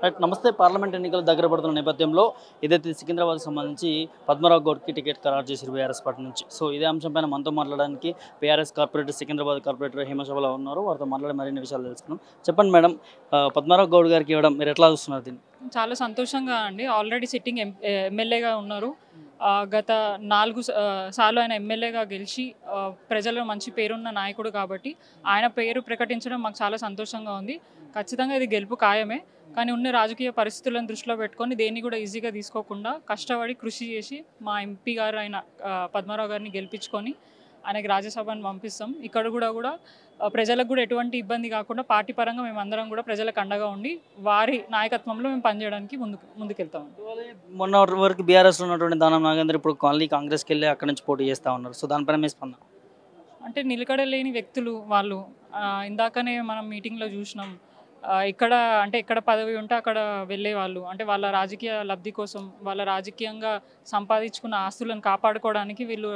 Right నమస్తే. Parliament ఎన్నికలు దగ్గర పడుతున్న నేపథ్యంలో ఏదైతే సికింద్రాబాద్కి సంబంధించి పద్మరావు గౌడ్కి టికెట్ ఖరారు చేశారు బీఆర్ఎస్ పార్టీ నుంచి. సో ఇదే అంశంపైన మనతో మాట్లాడడానికి బీఆర్ఎస్ కార్పొరేటర్ సికింద్రాబాద్ కార్పొరేటర్ హేమశోభల ఉన్నారు. వారితో మాట్లాడి మరిన్ని విషయాలు తెలుసుకున్నాం. చెప్పండి మేడం, పద్మరావు గౌడ్ గారికి ఇవ్వడం మీరు ఎట్లా చూస్తున్నారు దీన్ని? చాలా సంతోషంగా అండి. ఆల్రెడీ సిట్టింగ్ ఎమ్మెల్యేగా ఉన్నారు. గత 4 సార్లు ఆయన ఎమ్మెల్యేగా గెలిచి ప్రజల్లో మంచి పేరున్న నాయకుడు కాబట్టి ఆయన పేరు ప్రకటించడం మాకు చాలా సంతోషంగా ఉంది. ఖచ్చితంగా ఇది గెలుపు ఖాయమే. కానీ ఉన్న రాజకీయ పరిస్థితులను దృష్టిలో పెట్టుకొని దేన్ని కూడా ఈజీగా తీసుకోకుండా కష్టపడి కృషి చేసి మా ఎంపీ గారు ఆయన పద్మరావు గారిని గెలిపించుకొని ఆయనకి రాజ్యసభను పంపిస్తాం. ఇక్కడ కూడా ప్రజలకు కూడా ఎటువంటి ఇబ్బంది కాకుండా పార్టీ పరంగా మేమందరం కూడా ప్రజలకు అండగా ఉండి వారి నాయకత్వంలో మేము పనిచేయడానికి ముందుకెళ్తాం. మొన్న వరకు బీఆర్ఎస్లో ఉన్నటువంటి దానం నాగేంద్ర ఇప్పుడు మళ్ళీ కాంగ్రెస్కి వెళ్ళి అక్కడి నుంచి పోటీ చేస్తూ ఉన్నారు. సో దానిపైన మీ స్పందన? అంటే నిలకడలేని వ్యక్తులు వాళ్ళు. ఇందాకనే మనం మీటింగ్లో చూసినాం. ఎక్కడ పదవి ఉంటే అక్కడ వెళ్ళేవాళ్ళు. అంటే వాళ్ళ రాజకీయ లబ్ధి కోసం వాళ్ళ రాజకీయంగా సంపాదించుకున్న ఆస్తులను కాపాడుకోవడానికి వీళ్ళు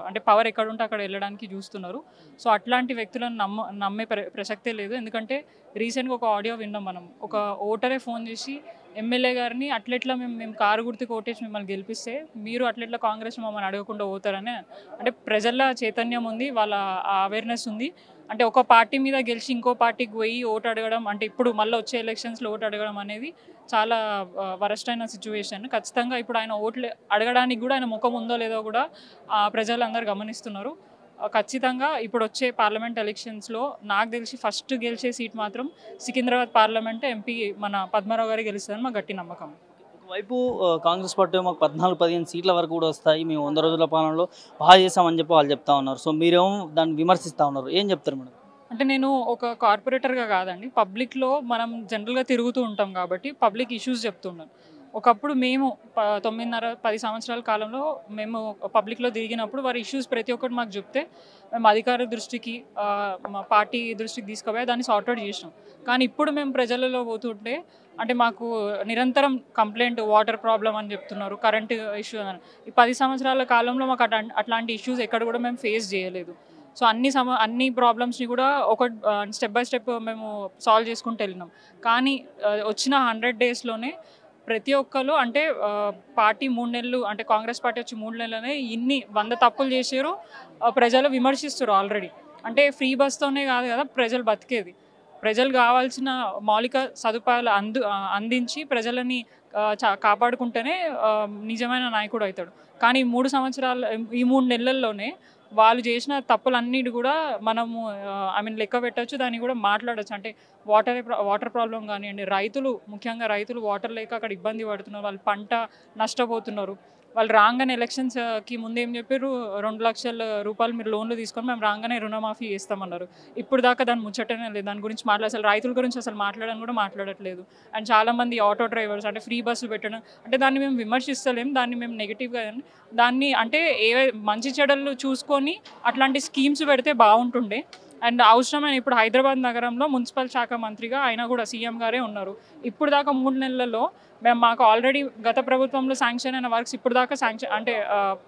అంటే పవర్ ఎక్కడ ఉంటే అక్కడ వెళ్ళడానికి చూస్తున్నారు. సో అట్లాంటి వ్యక్తులను నమ్మే ప్రసక్తే లేదు. ఎందుకంటే రీసెంట్గా ఒక ఆడియో విన్నాం మనం. ఒక ఓటరే ఫోన్ చేసి ఎమ్మెల్యే గారిని అట్లెట్లా మేము కారు గుర్తుకు ఓటేసి మిమ్మల్ని గెలిపిస్తే మీరు అట్లెట్లా కాంగ్రెస్ మమ్మల్ని అడగకుండా పోతారని. అంటే ప్రజల చైతన్యం ఉంది, వాళ్ళ అవేర్నెస్ ఉంది. అంటే ఒక పార్టీ మీద గెలిచి ఇంకో పార్టీకి పోయి ఓటు అడగడం అంటే ఇప్పుడు మళ్ళీ వచ్చే ఎలక్షన్స్లో ఓటు అడగడం అనేది చాలా వరస్ట్ అయిన సిచ్యువేషన్. ఖచ్చితంగా ఇప్పుడు ఆయన ఓట్లు అడగడానికి కూడా ఆయన ముఖం ఉందో లేదో కూడా ప్రజలందరూ గమనిస్తున్నారు. ఖచ్చితంగా ఇప్పుడు వచ్చే పార్లమెంట్ ఎలక్షన్స్లో నాకు తెలిసి ఫస్ట్ గెలిచే సీట్ మాత్రం సికింద్రాబాద్ పార్లమెంట్ ఎంపీ మన పద్మరావు గారు గెలుస్తుందని మాకు గట్టి నమ్మకం. ఒకవైపు కాంగ్రెస్ పార్టీ మాకు 14-15 సీట్ల వరకు కూడా వస్తాయి, మేము 100 రోజుల పాలనలో బాగా చేస్తామని చెప్పి వాళ్ళు చెప్తా ఉన్నారు. సో మీరేమో దాన్ని విమర్శిస్తూ ఉన్నారు, ఏం చెప్తారు మేడం? అంటే నేను ఒక కార్పొరేటర్గా కాదండి, పబ్లిక్లో మనం జనరల్గా తిరుగుతూ ఉంటాం కాబట్టి పబ్లిక్ ఇష్యూస్ చెప్తున్నాను. ఒకప్పుడు మేము 9.5-10 సంవత్సరాల కాలంలో మేము పబ్లిక్లో తిరిగినప్పుడు వారి ఇష్యూస్ ప్రతి ఒక్కటి మాకు చెప్తే మేము అధికార దృష్టికి మా పార్టీ దృష్టికి తీసుకుపోయి దాన్ని సార్ట్అవుట్ చేసినాం. కానీ ఇప్పుడు మేము ప్రజలలో పోతుంటే అంటే మాకు నిరంతరం కంప్లైంట్ వాటర్ ప్రాబ్లం అని చెప్తున్నారు, కరెంటు ఇష్యూ అని. ఈ 10 సంవత్సరాల కాలంలో మాకు అట్లాంటి ఇష్యూస్ ఎక్కడ కూడా మేము ఫేస్ చేయలేదు. సో అన్ని ప్రాబ్లమ్స్ని కూడా స్టెప్ బై స్టెప్ మేము సాల్వ్ చేసుకుంటూ వెళ్ళినాం. కానీ వచ్చిన 100 డేస్లోనే ప్రతి ఒక్కరు అంటే పార్టీ 3 నెలలు అంటే కాంగ్రెస్ పార్టీ వచ్చి 3 నెలలనే ఇన్ని 100 తప్పులు చేశారు. ప్రజలు విమర్శిస్తారు ఆల్రెడీ. అంటే ఫ్రీ బస్తోనే కాదు కదా ప్రజలు బతికేది. ప్రజలు కావాల్సిన మౌలిక సదుపాయాలు అందించి ప్రజలని కాపాడుకుంటేనే నిజమైన నాయకుడు అవుతాడు. కానీ ఈ 3 నెలల్లోనే వాళ్ళు చేసిన తప్పులన్నిటి కూడా మనము లెక్క పెట్టచ్చు, దాన్ని కూడా మాట్లాడచ్చు. అంటే వాటర్ ప్రాబ్లం కానివ్వండి, ముఖ్యంగా రైతులు వాటర్ లేక అక్కడ ఇబ్బంది పడుతున్నారు, వాళ్ళు పంట నష్టపోతున్నారు. వాళ్ళు రాగానే ఎలక్షన్స్కి ముందు ఏం చెప్పారు, 2 లక్షల రూపాయలు మీరు లోన్లు తీసుకొని మేము రాగానే రుణమాఫీ చేస్తామన్నారు. ఇప్పుడు దాకా దాన్ని ముచ్చటనే లేదు. దాని గురించి అసలు రైతుల గురించి అసలు మాట్లాడని కూడా మాట్లాడట్లేదు. అండ్ చాలామంది ఆటో డ్రైవర్స్ అంటే ఫ్రీ బస్సులు పెట్టడం అంటే దాన్ని మేము విమర్శిస్తలేం, దాన్ని మేము నెగిటివ్గా దాన్ని అంటే మంచి చెడులు చూసుకొని అట్లాంటి స్కీమ్స్ పెడితే బాగుంటుండే. అండ్ అవసరమైన ఇప్పుడు హైదరాబాద్ నగరంలో మున్సిపల్ శాఖ మంత్రిగా ఆయన కూడా సీఎం గారే ఉన్నారు. ఇప్పుడు దాకా 3 నెలలలో మాకు ఆల్రెడీ గత ప్రభుత్వంలో శాంక్షన్ అయిన వర్క్స్ ఇప్పుడు దాకా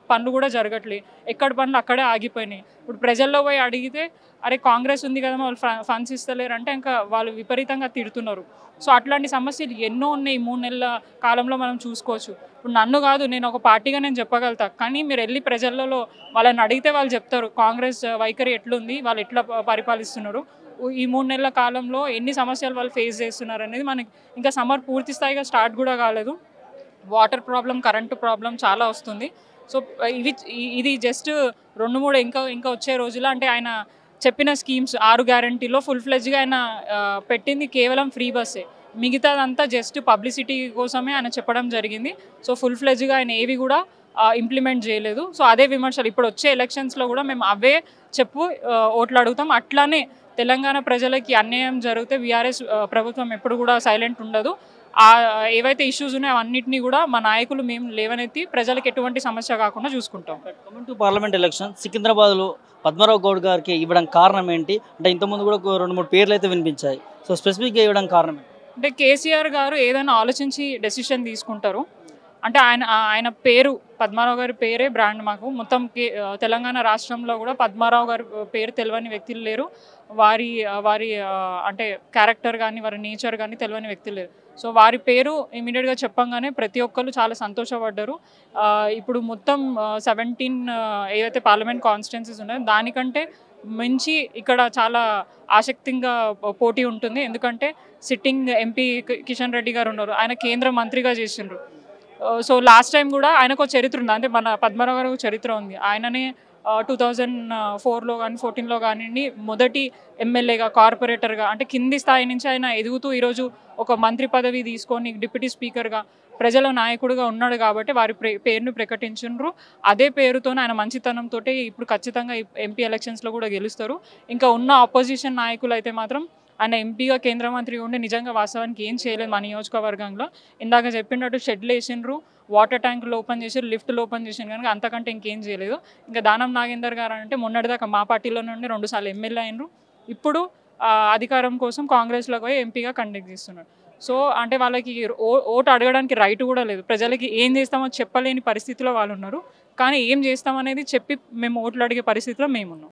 పనులు కూడా జరగట్లేదు. ఎక్కడ పనులు అక్కడే ఆగిపోయినాయి. ఇప్పుడు ప్రజల్లో పోయి అడిగితే అరే కాంగ్రెస్ ఉంది కదా వాళ్ళు ఫండ్స్ ఇస్తలేరు అంటే ఇంకా వాళ్ళు విపరీతంగా తిడుతున్నారు. సో అట్లాంటి సమస్యలు ఎన్నో ఉన్నాయి 3 నెలల కాలంలో మనం చూసుకోవచ్చు. ఇప్పుడు నన్ను కాదు, నేను ఒక పార్టీగా నేను చెప్పగలుగుతా. కానీ మీరు వెళ్ళి ప్రజలలో వాళ్ళని అడిగితే వాళ్ళు చెప్తారు కాంగ్రెస్ వైఖరి ఎట్లుంది, వాళ్ళు ఎట్లా పరిపాలిస్తున్నారు, ఈ 3 నెలల కాలంలో ఎన్ని సమస్యలు వాళ్ళు ఫేస్ చేస్తున్నారు అనేది మనకి ఇంకా సమ్మర్ పూర్తి స్థాయిగా స్టార్ట్ కూడా కాలేదు. వాటర్ ప్రాబ్లం, కరెంటు ప్రాబ్లం చాలా వస్తుంది. సో ఇది జస్ట్ 2-3 ఇంకా వచ్చే రోజుల్లో అంటే ఆయన చెప్పిన స్కీమ్స్ 6 గ్యారంటీలో ఫుల్ ఫ్లెడ్జ్గా ఆయన పెట్టింది కేవలం ఫ్రీ బస్సే. మిగతాదంతా జస్ట్ పబ్లిసిటీ కోసమే ఆయన చెప్పడం జరిగింది. సో ఫుల్ ఫ్లెడ్జ్గా ఆయన ఏవి కూడా ఇంప్లిమెంట్ చేయలేదు. సో అదే విమర్శలు ఇప్పుడు వచ్చే ఎలక్షన్స్లో కూడా మేము అవే ఓట్లు అడుగుతాం. అట్లానే తెలంగాణ ప్రజలకి అన్యాయం జరిగితే బీఆర్ఎస్ ప్రభుత్వం ఎప్పుడు కూడా సైలెంట్ ఉండదు. ఏవైతే ఇష్యూస్ ఉన్నాయో అవన్నింటినీ కూడా మా నాయకులు మేము లేవనెత్తి ప్రజలకు ఎటువంటి సమస్య కాకుండా చూసుకుంటాం. కమింగ్ టు పార్లమెంట్ ఎలక్షన్, సికింద్రాబాద్లో పద్మరావు గౌడ్ గారికి ఇవ్వడం కారణం ఏంటి? అంటే ఇంతకుముందు కూడా 2-3 పేర్లు అయితే వినిపించాయి. సో స్పెసిఫిక్గా ఇవ్వడం కారణం ఏంటి? అంటే కేసీఆర్ గారు ఏదైనా ఆలోచించి డెసిషన్ తీసుకుంటారు. అంటే ఆయన పేరు పద్మారావు గారి పేరే బ్రాండ్ మాకు. మొత్తం తెలంగాణ రాష్ట్రంలో కూడా పద్మారావు గారి పేరు తెలియని వ్యక్తులు లేరు. వారి వారి అంటే క్యారెక్టర్ కానీ వారి నేచర్ కానీ తెలియని వ్యక్తులు లేరు. సో వారి పేరు ఇమీడియట్గా చెప్పంగానే ప్రతి ఒక్కరు చాలా సంతోషపడ్డారు. ఇప్పుడు మొత్తం 17 ఏవైతే పార్లమెంట్ కాన్స్టిట్యున్సీస్ ఉన్నాయో దానికంటే మించి ఇక్కడ చాలా ఆసక్తిగా పోటీ ఉంటుంది. ఎందుకంటే సిట్టింగ్ ఎంపీ కిషన్ రెడ్డి గారు ఉన్నారు, ఆయన కేంద్ర మంత్రిగా చేసిండ్రు. సో లాస్ట్ టైం కూడా ఆయనకు చరిత్ర ఉంది, అంటే మన పద్మారావు గారు చరిత్ర ఉంది. ఆయననే 2004లో కానీ 14లో కానివ్వండి మొదటి ఎమ్మెల్యేగా కార్పొరేటర్గా అంటే కింది స్థాయి నుంచి ఆయన ఎదుగుతూ ఈరోజు ఒక మంత్రి పదవి తీసుకొని డిప్యూటీ స్పీకర్గా ప్రజల నాయకుడిగా ఉన్నాడు కాబట్టి వారి పేరును ప్రకటించారు. అదే పేరుతోనే ఆయన మంచితనంతో ఇప్పుడు ఖచ్చితంగా ఎంపీ ఎలక్షన్స్లో కూడా గెలుస్తారు. ఇంకా ఉన్న ఆపోజిషన్ నాయకులు అయితే మాత్రం ఆయన ఎంపీగా కేంద్ర మంత్రి ఉండి నిజంగా వాస్తవానికి ఏం చేయలేదు మా నియోజకవర్గంలో. ఇందాక చెప్పినట్టు షెడ్లు వేసిండ్రు, వాటర్ ట్యాంకులు ఓపెన్ చేసి లిఫ్ట్లు ఓపెన్ చేసిండ్రు, కనుక అంతకంటే ఇంకేం చేయలేదు. ఇంకా దానం నాగేందర్ గారు అంటే మొన్నటిదాకా మా పార్టీలో నుండి 2 సార్లు ఎమ్మెల్యే అయినరు. ఇప్పుడు అధికారం కోసం కాంగ్రెస్లోకి పోయి ఎంపీగా కండక్ట్ చేస్తున్నారు. సో అంటే వాళ్ళకి ఓటు అడగడానికి రైట్ కూడా లేదు. ప్రజలకి ఏం చేస్తామో చెప్పలేని పరిస్థితిలో వాళ్ళు ఉన్నారు. కానీ ఏం చేస్తామనేది చెప్పి మేము ఓట్లు అడిగే పరిస్థితిలో మేము ఉన్నాం.